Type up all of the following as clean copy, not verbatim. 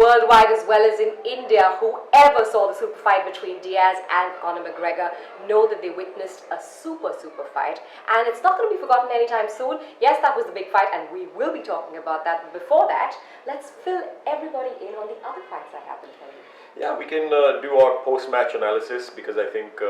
worldwide as well as in India, whoever saw the super fight between Diaz and Conor McGregor know that they witnessed a super fight, and it's not going to be forgotten anytime soon. Yes, that was the big fight, and we will be talking about that. But before that, let's fill everybody in on the other fights that happened for you. Yeah, we can do our post-match analysis, because I think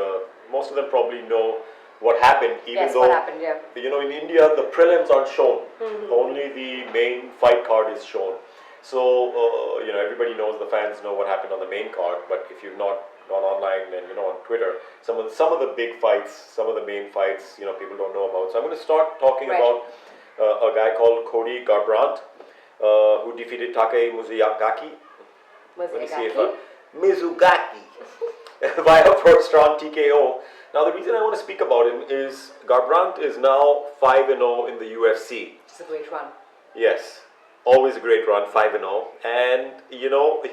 most of them probably know what happened, even though, what happened, yeah. in India, the prelims aren't shown. Only the main fight card is shown. So, everybody knows, the fans know what happened on the main card, but if you've not gone online and, on Twitter, some of the big fights, some of the main fights, people don't know about. So I'm going to start talking about a guy called Cody Garbrandt, who defeated Takei Mizugaki via first round TKO. Now, the reason I want to speak about him is Garbrandt is now 5-0 in the UFC. It's a great run. Yes, always a great run, 5-0. And,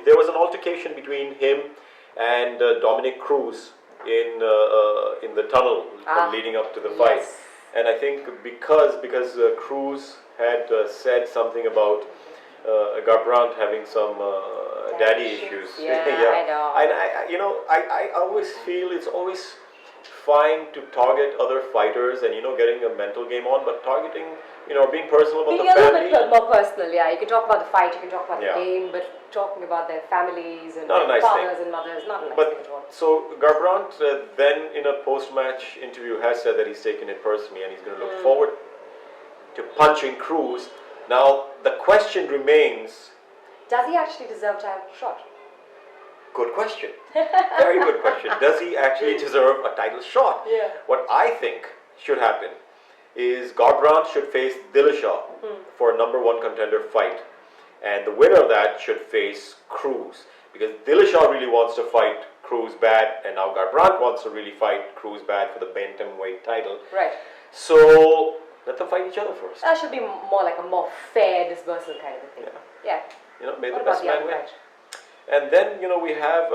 there was an altercation between him and Dominic Cruz in the tunnel leading up to the fight. Yes. And I think because Cruz had said something about Garbrandt having some daddy issues. Yeah, I know. And I always feel it's always fine to target other fighters and getting a mental game on, but targeting, being personal about being the family. Being a little bit more personal, yeah. You can talk about the fight, you can talk about Yeah. the game, but talking about their families and Not a their nice fathers thing. and mothers, not a nice But thing at all. so Garbrandt then in a post-match interview has said that he's taken it personally and he's going to look forward to punching Cruz. Now the question remains: does he actually deserve to have a shot? Good question. Very good question. Does he actually deserve a title shot? Yeah. What I think should happen is Garbrandt should face Dillashaw for a #1 contender fight, and the winner of that should face Cruz, because Dillashaw really wants to fight Cruz bad, and now Garbrandt wants to really fight Cruz bad for the bantamweight title. Right. So let them fight each other first. That should be more like a more fair dispersal kind of a thing. Yeah. May What the best about the man other win. fight? And then, we have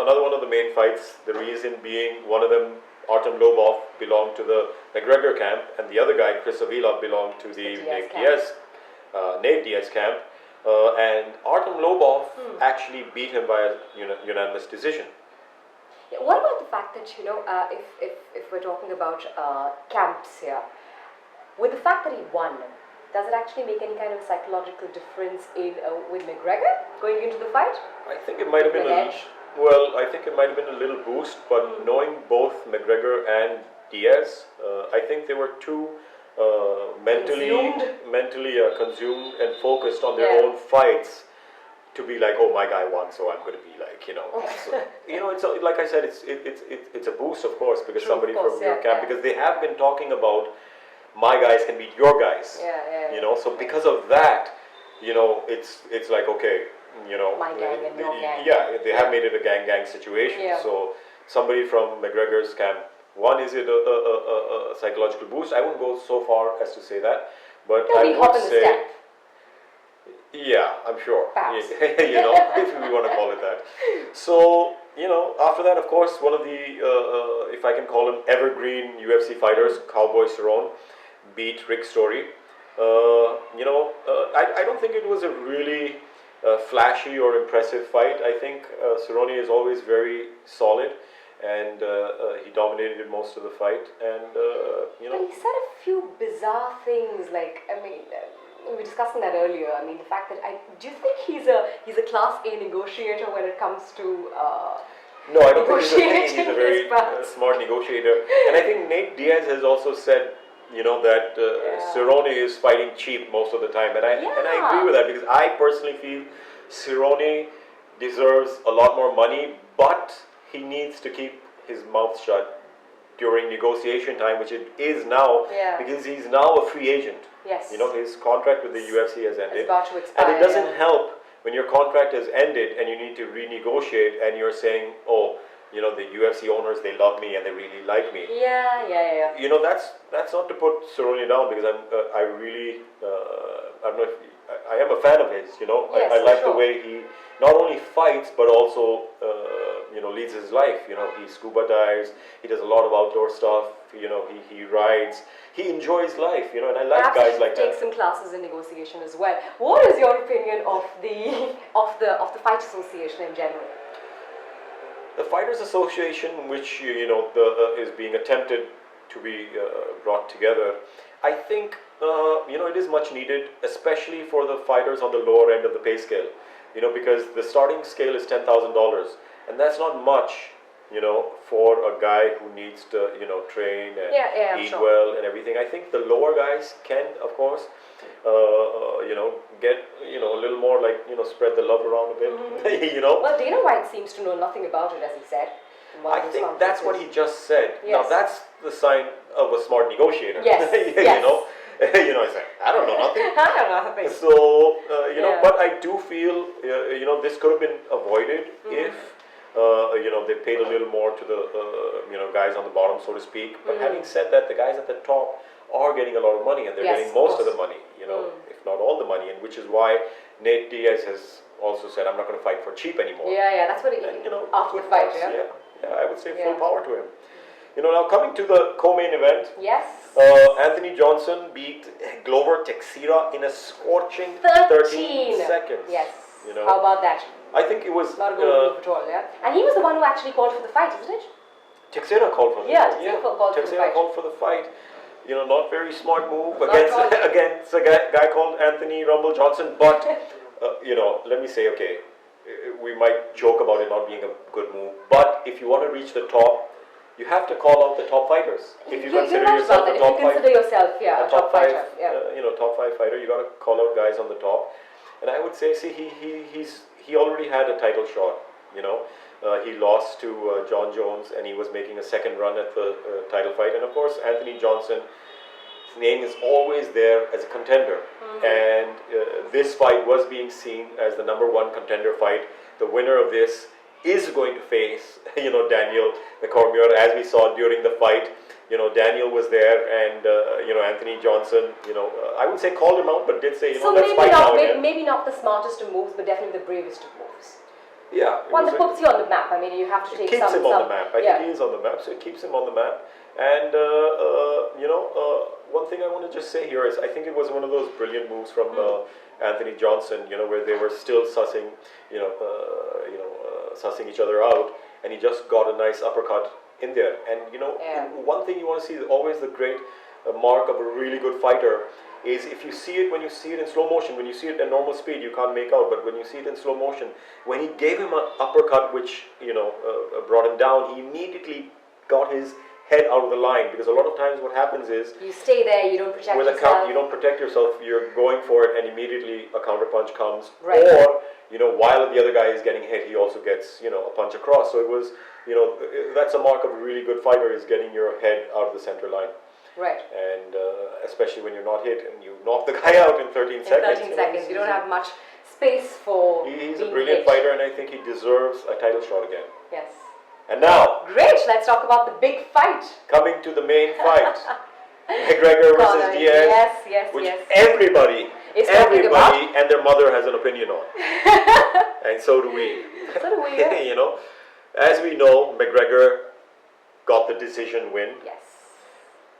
another one of the main fights, the reason being one of them, Artem Lobov, belonged to the McGregor camp, and the other guy, Chris Avila, belonged to the Nate Diaz camp. And Artem Lobov actually beat him by a unanimous decision. Yeah, what about the fact that, if we're talking about camps here, with the fact that he won, does it actually make any kind of psychological difference in with McGregor going into the fight? I think it might have been I think it might have been a little boost, but knowing both McGregor and Diaz, I think they were too mentally consumed and focused on their own fights to be like, oh, my guy won, so I'm going to be like, So, it's like I said, it's a boost, of course, because somebody from your camp, because they have been talking about my guys can beat your guys. So because of that, it's like, okay, my gang and your gang. Yeah, they have made it a gang situation. Yeah. So somebody from McGregor's camp, one, is it a psychological boost? I wouldn't go so far as to say that, but I would say, yeah, I'm sure. Perhaps. If we want to call it that. So, after that, of course, one of the, if I can call him evergreen UFC fighters, Cowboy Cerrone, beat Rick Story. I don't think it was a really flashy or impressive fight. I think Cerrone is always very solid, and he dominated most of the fight. And But he said a few bizarre things, like, we were discussing that earlier. The fact that do you think he's a class A negotiator when it comes to no, I don't think he's a very smart smart negotiator. And I think Nate Diaz has also said, that Cerrone is fighting cheap most of the time, and I agree with that, because I personally feel Cerrone deserves a lot more money, but he needs to keep his mouth shut during negotiation time, which it is now, because he's now a free agent. Yes. His contract with the UFC has ended, it's about to expire, and it doesn't help when your contract has ended and you need to renegotiate, and you're saying, oh, the UFC owners, they love me and they really like me. Yeah. That's not to put Cerrone down, because I really, I don't know if I am a fan of his. Yes, I like sure. the way he not only fights but also leads his life. He scuba dives, he does a lot of outdoor stuff. He rides, he enjoys life. And I like guys like that. Take some classes in negotiation as well. What is your opinion of the of the Fight Association in general? The Fighters Association, which is being attempted to be brought together, I think it is much needed, especially for the fighters on the lower end of the pay scale. Because the starting scale is $10,000, and that's not much. For a guy who needs to train and eat sure. well and everything. I think the lower guys can, of course, get a little more spread the love around a bit. Well, Dana White seems to know nothing about it, as he said. I think that's what he just said. Yes. Now that's the sign of a smart negotiator. Yes. Yes. It's like, I don't know nothing. I don't know nothing. So but I do feel this could have been avoided if they paid a little more to the guys on the bottom, so to speak. But having said that, the guys at the top are getting a lot of money, and they're getting most of the money, if not all the money, and which is why Nate Diaz has also said, I'm not going to fight for cheap anymore. Yeah, that's what he, and, after the fight, yeah, I would say full power to him. Now coming to the co-main event, yes, Anthony Johnson beat Glover Teixeira in a scorching 13 seconds. Yes. How about that? I think it was not a good move at all, yeah. And he was the one who actually called for the fight, isn't it? Teixeira called for the fight. Teixeira called for the fight. Not very smart move Not against a guy called Anthony Rumble Johnson. But let me say, okay, we might joke about it not being a good move, but if you want to reach the top, you have to call out the top fighters. If you consider yourself a top fighter, a top five, top 5 fighter, you got to call out guys on the top. And I would say, see, he already had a title shot. He lost to John Jones, and he was making a second run at the title fight. And of course, Anthony Johnson, his name is always there as a contender. And this fight was being seen as the #1 contender fight. The winner of this is going to face, Daniel Cormier, as we saw during the fight. Daniel was there, and Anthony Johnson, I wouldn't say called him out, but did say, so let's fight now again. Maybe not the smartest of moves, but definitely the bravest of moves. Yeah. One that puts you on the map. I mean, you have to take keeps him on the map. I think he is on the map, so it keeps him on the map. And one thing I want to just say here is, I think it was one of those brilliant moves from Anthony Johnson, where they were still sussing, sussing each other out, and he just got a nice uppercut in there. And one thing you want to see, always the great mark of a really good fighter, is if you see it, when you see it in slow motion, when you see it at normal speed, you can't make out, but when you see it in slow motion, when he gave him an uppercut which brought him down, he immediately got his head out of the line, because a lot of times what happens is you stay there, you don't protect yourself. You don't protect yourself, you're going for it, and immediately a counter punch comes, right. Or while the other guy is getting hit, he also gets a punch across. So it was that's a mark of a really good fighter, is getting your head out of the center line. Right. And especially when you're not hit and you knock the guy out in 13 seconds. 13 seconds, you don't have much space for He's a brilliant fighter, and I think he deserves a title shot again. Yes. And now, great, let's talk about the big fight. Coming to the main fight. McGregor versus Diaz. Which everybody and their mother has an opinion on. And so do we. So do we, yeah. As we know, McGregor got the decision win. Yes.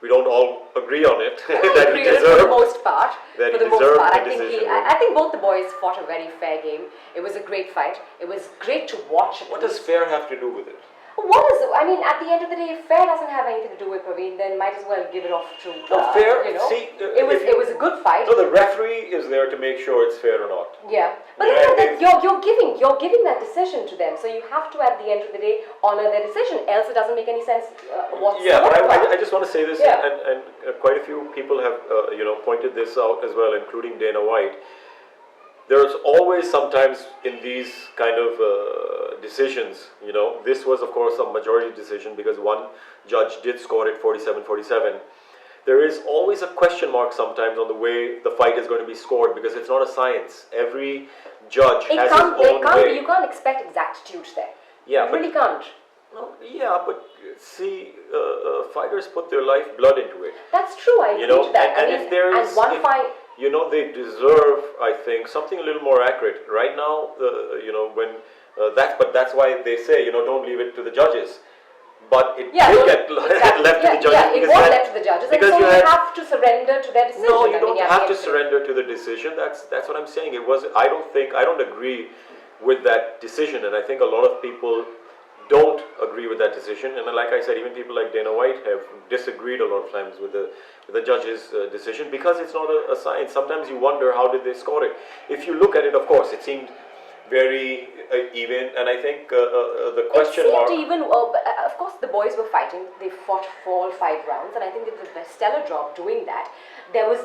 We don't all agree on it. That he deserved, for the most part. I think both the boys fought a very fair game. It was a great fight. It was great to watch. What does fair have to do with it? What is it? I mean, at the end of the day, if fair doesn't have anything to do with Parvin, then might as well give it off to fair. See, it was a good fight. So the referee is there to make sure it's fair or not. Yeah, but you're giving that decision to them, so you have to, at the end of the day, honor their decision. Else, it doesn't make any sense whatsoever. Yeah, but I just want to say this, and quite a few people have pointed this out as well, including Dana White. There's always sometimes in these kind of decisions, this was of course a majority decision because one judge did score it 47-47. There is always a question mark sometimes on the way the fight is going to be scored, because it's not a science. Every judge has his own way. You can't expect exactitude there. Yeah, you really can't. No, yeah, but see, fighters put their lifeblood into it. That's true, I agree to that. And if there is, they deserve, I think, something a little more accurate. Right now, when but that's why they say, don't leave it to the judges. but it Yeah, did no, get exactly. left to the judges. Yeah, it was left to the judges, and because so you you had- have to surrender to their decision. No, you I mean, don't yeah, have to yeah. surrender to the decision. That's what I'm saying. It was. I don't agree with that decision, and I think a lot of people don't agree with that decision. And like I said, even people like Dana White have disagreed a lot of times with the judge's decision because it's not a science. Sometimes you wonder how did they score it. If you look at it, of course, it seemed very even, and I think the question mark. It seemed even, of course, the boys were fighting. They fought for all 5 rounds, and I think they did a stellar job doing that. There was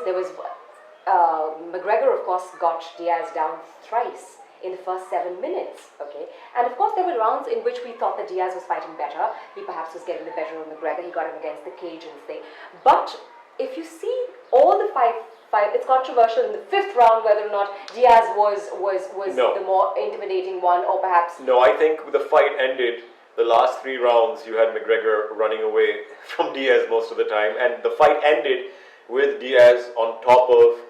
McGregor, of course, got Diaz down thrice in the first 7 minutes. Okay, and of course there were rounds in which we thought that Diaz was fighting better. He perhaps was getting the better of McGregor. He got him against the cage and thing. But if you see all the five, it's controversial in the 5th round whether or not Diaz was No. the more intimidating one, or perhaps. No, I think the fight ended. The last 3 rounds, you had McGregor running away from Diaz most of the time, and the fight ended with Diaz on top of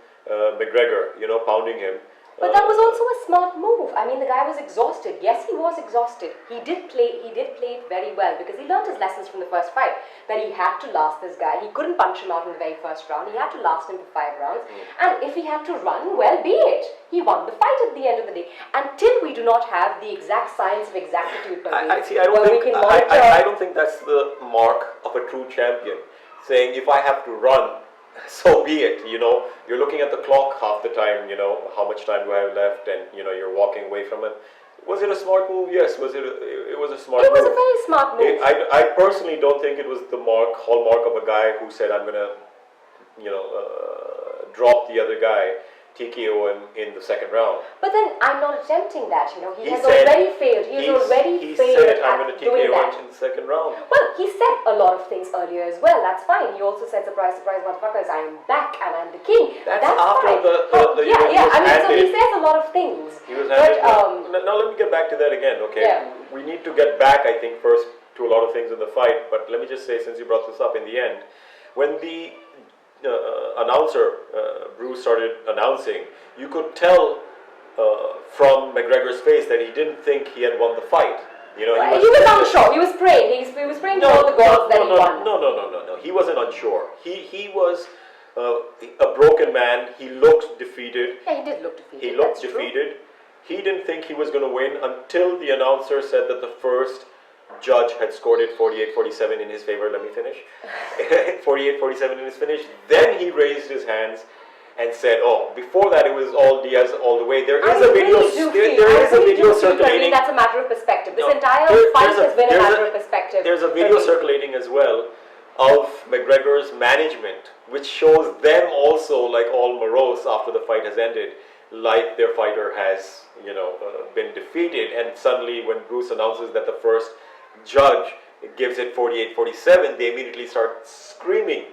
McGregor, pounding him. But that was also a smart move. I mean, the guy was exhausted. Yes, he was exhausted. He did play it very well because he learned his lessons from the first fight. That he had to last this guy. He couldn't punch him out in the very first round. He had to last him for 5 rounds. And if he had to run, well, be it. He won the fight at the end of the day. Until we do not have the exact science of exactitude, I don't think that's the mark of a true champion. Saying if I have to run, so be it. You're looking at the clock half the time. How much time do I have left, and you're walking away from it. Was it a smart move? Yes. It was a smart move. It was a very smart move. I personally don't think it was the hallmark of a guy who said I'm gonna, drop the other guy, TKO him in the 2nd round. But then I'm not attempting that. He has said- already failed. He said I'm going to doing TKO that. him in the 2nd round. Well, he said a lot of things earlier as well. That's fine. He also said, surprise, surprise, motherfuckers, I am back and I'm the king. That's fine. after the yeah. I mean, so he handed- says a lot of things. He was But handed now let me get back to that again, okay? Yeah. We need to get back, I think, first to a lot of things in the fight, but let me just say, since you brought this up, in the end, when the announcer, Bruce, started announcing, you could tell from McGregor's face that he didn't think he had won the fight. he was unsure. He was praying. He was praying to all the gods that he won. No. He wasn't unsure. He was a broken man. He looked defeated. Yeah, he did look defeated. He looked That's true. defeated. He didn't think he was going to win until the announcer said that the first judge had scored it 48-47 in his favor. Let me finish. 48-47 in his finish. Then he raised his hands and said, "Oh, before that it was all Diaz all the way." There is a video. There is a video circulating. That's a matter of perspective. This No, entire fight has been a matter of perspective. There's a video circulating as well of McGregor's management, which shows them also like all morose after the fight has ended, like their fighter has, been defeated. And suddenly, when Bruce announces that the first judge gives it 48-47, they immediately start screaming.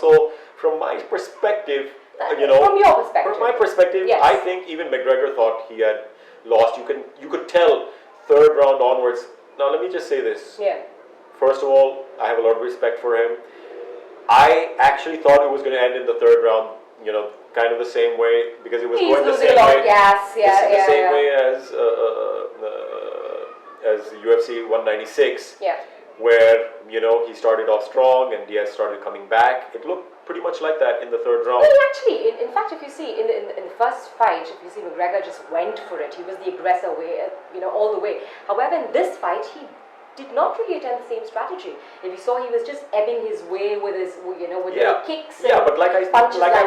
So from my perspective, from your perspective, from my perspective, yes. I think even McGregor thought he had lost. You could tell 3rd round onwards. Now let me just say this. Yeah. First of all, I have a lot of respect for him. I actually thought it was going to end in the 3rd round, kind of the same way, because it was He's going the losing same a lot way. of gas. The same way as UFC 196. Yeah. Where he started off strong and Diaz started coming back. It looked pretty much like that in the 3rd round. Well, actually, in fact, if you see in the first fight, if you see McGregor just went for it. He was the aggressor all the way. However, in this fight, he did not really attempt the same strategy. If you saw, he was just ebbing his way with his, with little kicks and but like I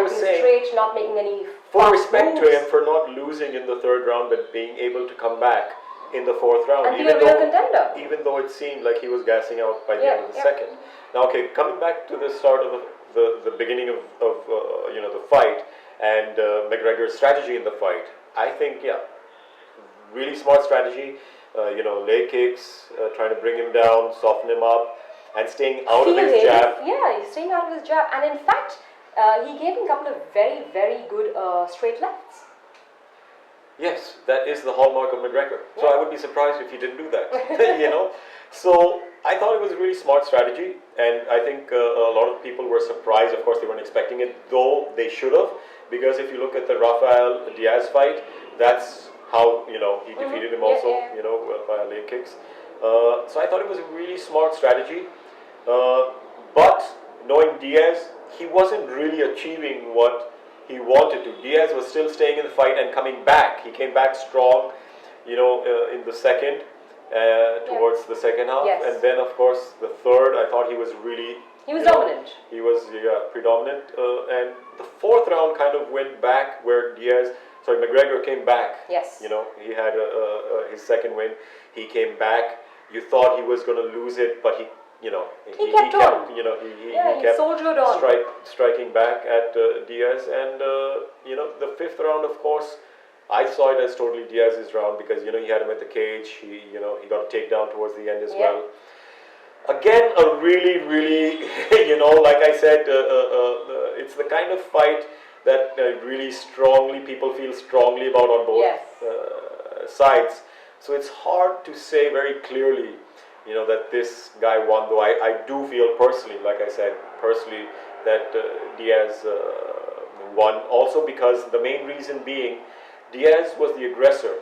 was saying, straight, not making any full fast respect moves. to him for not losing in the 3rd round, but being able to come back in the 4th round, And be a real contender. even though it seemed like he was gassing out by the end of the 2nd. Now, okay, coming back to the start of the beginning of the fight and McGregor's strategy in the fight, I think really smart strategy. Leg kicks, trying to bring him down, soften him up, and staying out of his jab. Yeah, he's staying out of his jab, and in fact, he gave him a couple of very, very good straight lefts. Yes, that is the hallmark of McGregor. So I would be surprised if he didn't do that. So I thought it was a really smart strategy, and I think a lot of people were surprised. Of course, they weren't expecting it, though they should have, because if you look at the Rafael Diaz fight, that's how he defeated him also, via leg kicks. So I thought it was a really smart strategy. But knowing Diaz, he wasn't really achieving what he wanted to. Diaz was still staying in the fight and coming back. He came back strong, in the second, towards the second half. Yes. And then, of course, the third, I thought he was really... He was dominant. He was predominant. And the fourth round kind of went back where McGregor came back. Yes. He had his second win. He came back. You thought he was going to lose it, but he kept on. He kept soldiered on. striking back at Diaz, and the fifth round, of course, I saw it as totally Diaz's round because he had him at the cage. He got a takedown towards the end as well. Again, a really, really, like I said, it's the kind of fight that people feel strongly about on both sides. So it's hard to say very clearly, that this guy won. Though I do feel personally, like I said, that Diaz won. Also because the main reason being, Diaz was the aggressor,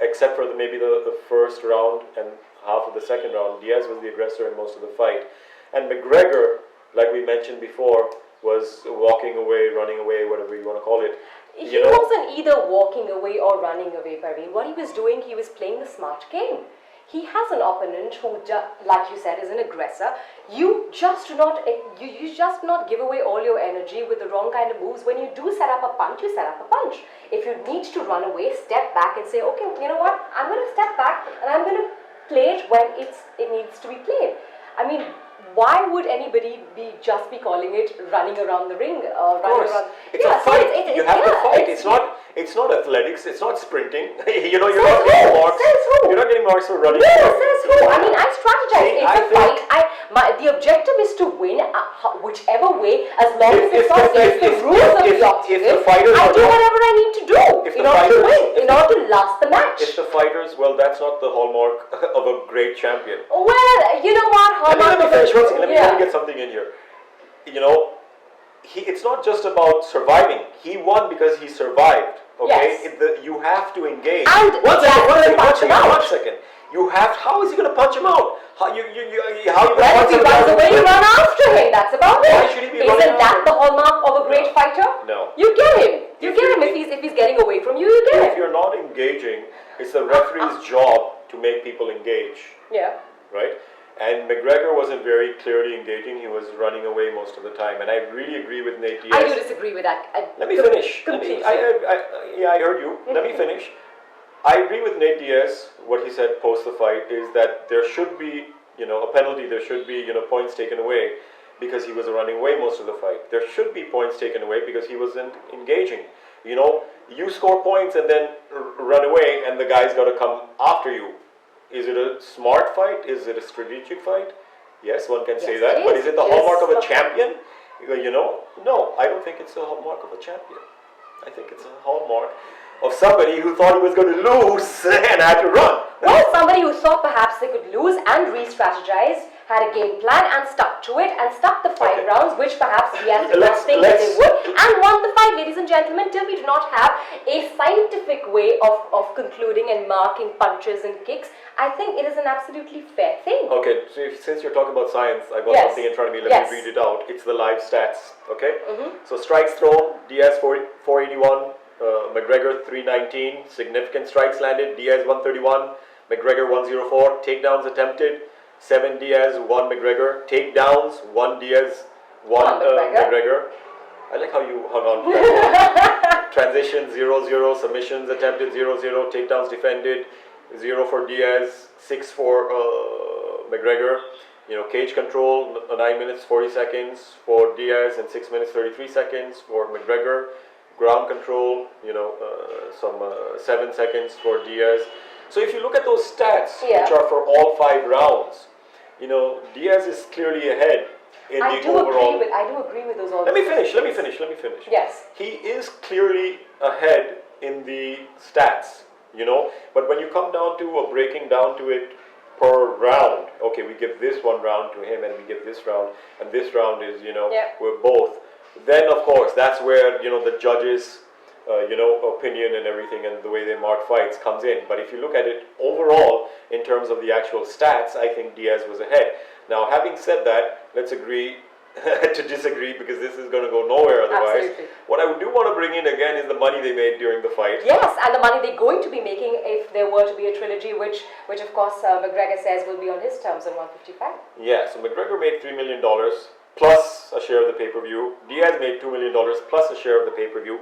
except for maybe the first round and half of the second round. Diaz was the aggressor in most of the fight. And McGregor, like we mentioned before, was walking away, running away, whatever you want to call it. He wasn't either walking away or running away, Parvin. What he was doing, he was playing the smart game. He has an opponent who, like you said, is an aggressor. You just do not give away all your energy with the wrong kind of moves. When you do set up a punch, you set up a punch. If you need to run away, step back and say, okay, you know what? I'm going to step back and I'm going to play it when it needs to be played. I mean, why would anybody just be calling it running around the ring? Running around? It's a fight. You have to fight. It's not athletics. It's not sprinting. You're not getting marks. You're not getting marks for running. No, says who? I mean, I strategize. It's a fight. The objective is to win, whichever way, as long as it's not against the rules of the octagon. I do whatever I need to do in order to win, in order to last the match. If the fighters, well, that's not the hallmark of a great champion. Well, you know what? Let me finish one second. Let me get something in here. It's not just about surviving. He won because he survived. Okay, yes. You have to engage. And one second. You have. How is he going to punch him out? How you going to punch him out? If he runs away, you run after him. That's about it. Why should he be running Isn't that the hallmark of a great fighter? No. You get him. You get him if he's getting away from you. You get him. If you're not engaging, it's the referee's job to make people engage. Yeah. Right. And McGregor wasn't very clearly engaging. He was running away most of the time. And I really agree with Nate Diaz. I do disagree with that. Let me finish. Completely. I heard you. Let me finish. I agree with Nate Diaz. What he said post the fight is that there should be, a penalty. There should be, points taken away because he was running away most of the fight. There should be points taken away because he wasn't engaging. You score points and then run away, and the guy's got to come after you. Is it a smart fight? Is it a strategic fight? Yes, one can say that. But is it the hallmark of a champion? No, I don't think it's the hallmark of a champion. I think it's a hallmark of somebody who thought he was going to lose and had to run. Well, somebody who thought perhaps they could lose and re-strategize, had a game plan and stuck to it and stuck the 5 rounds, which perhaps Diaz did not think that they would, and won the fight, ladies and gentlemen, till we do not have a scientific way of concluding and marking punches and kicks. I think it is an absolutely fair thing. Okay, so since you're talking about science, I've got something in front of me. Let me read it out. It's the live stats, okay? So strikes thrown, Diaz 481, McGregor 319, significant strikes landed, Diaz 131, McGregor 104, takedowns attempted, 7 Diaz, 1 McGregor, takedowns, 1 Diaz, 1 McGregor. I like how you hung on to that. Transition 0-0, submissions attempted 0-0, takedowns defended 0 for Diaz, 6 for McGregor. Cage control 9 minutes 40 seconds for Diaz and 6 minutes 33 seconds for McGregor. Ground control, some 7 seconds for Diaz. So if you look at those stats, which are for all 5 rounds, Diaz is clearly ahead in the overall. I do agree with those. Let me finish. Yes. He is clearly ahead in the stats, But when you come down to breaking down to it per round, okay, we give this one round to him and we give this round, and this round is, we're both. Then of course that's where the judges opinion and everything and the way they mark fights comes in. But if you look at it overall in terms of the actual stats, I think Diaz was ahead. Now, having said that, let's agree to disagree because this is going to go nowhere otherwise. Absolutely. What I do want to bring in again is the money they made during the fight. Yes, and the money they're going to be making if there were to be a trilogy, which of course McGregor says will be on his terms in 155. Yeah, so McGregor made $3 million plus a share of the pay-per-view. Diaz made $2 million plus a share of the pay-per-view,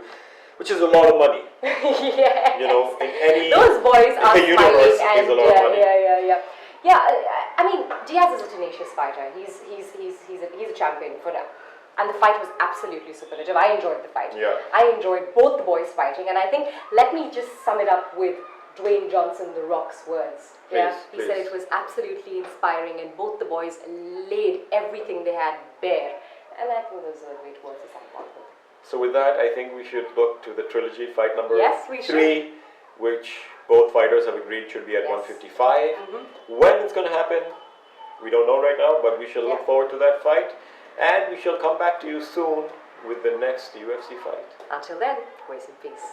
which is a lot of money. Yes. In any those boys are universe smiling is a lot of money. Yeah, I mean, Diaz is a tenacious fighter. He's a champion for now. And the fight was absolutely superlative. I enjoyed the fight. Yeah. I enjoyed both the boys fighting. And I think, let me just sum it up with Dwayne Johnson, The Rock's words. He said it was absolutely inspiring and both the boys laid everything they had bare. And I think those are great words to sum up with. So with that, I think we should look to the trilogy fight number Yes, we 3, which both fighters have agreed should be at 155. When it's going to happen, we don't know right now, but we shall look forward to that fight. And we shall come back to you soon with the next UFC fight. Until then, grace and peace.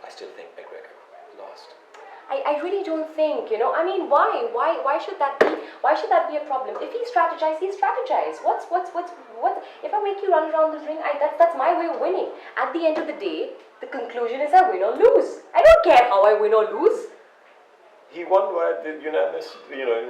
I still think McGregor lost. I really don't think, I mean, why should that be a problem? If he strategized, he strategized. What, if I make you run around the ring, that's my way of winning. At the end of the day, the conclusion is I win or lose. I don't care how I win or lose. He won by the unanimous,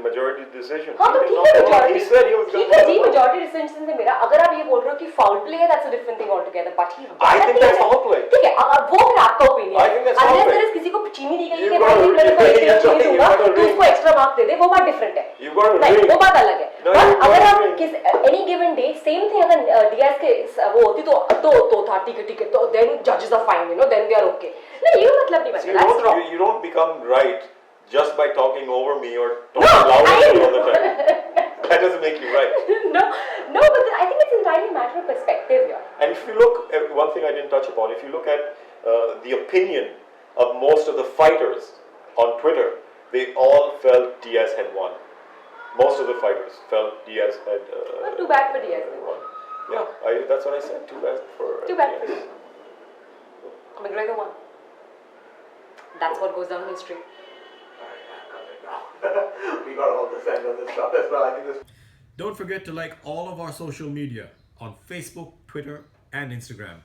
majority decision. हाँ तो ठीक है majority. He said he was going ठीक है to ji win. majority decision से मेरा अगर आप ये बोल रहे हो कि foul play है that's a different thing altogether but he I think that's foul play. ठीक है अब वो फिर आपका opinion I think that's foul unless play. there is किसी को चीनी दी गई है कि You've भाई got मेरे को to- एक चीनी दूंगा you've got to तो उसको extra mark दे दे वो बात different है You've got to नहीं ring. वो बात अलग है No, but you've got अगर to आप ring. any given day same thing अगर Diaz के वो होती तो था ठीक है तो then judges are fine then they are okay नहीं ये मतलब नहीं See, बनता that's wrong you don't become right just by talking over me or No, talking louder I- than me all the time. That doesn't make you right. no, but I think it's entirely a matter of perspective here. And if you look at one thing I didn't touch upon, if you look at the opinion of most of the fighters on Twitter, they all felt Diaz had won. Most of the fighters felt Diaz had Not too bad for Diaz. won. Yeah, that's what I said. Too bad for Too bad for Diaz. McGregor won. That's what goes down in history. We got all this end of this stuff as well. I think this. Don't forget to like all of our social media on Facebook, Twitter, and Instagram.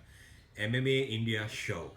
MMA India Show.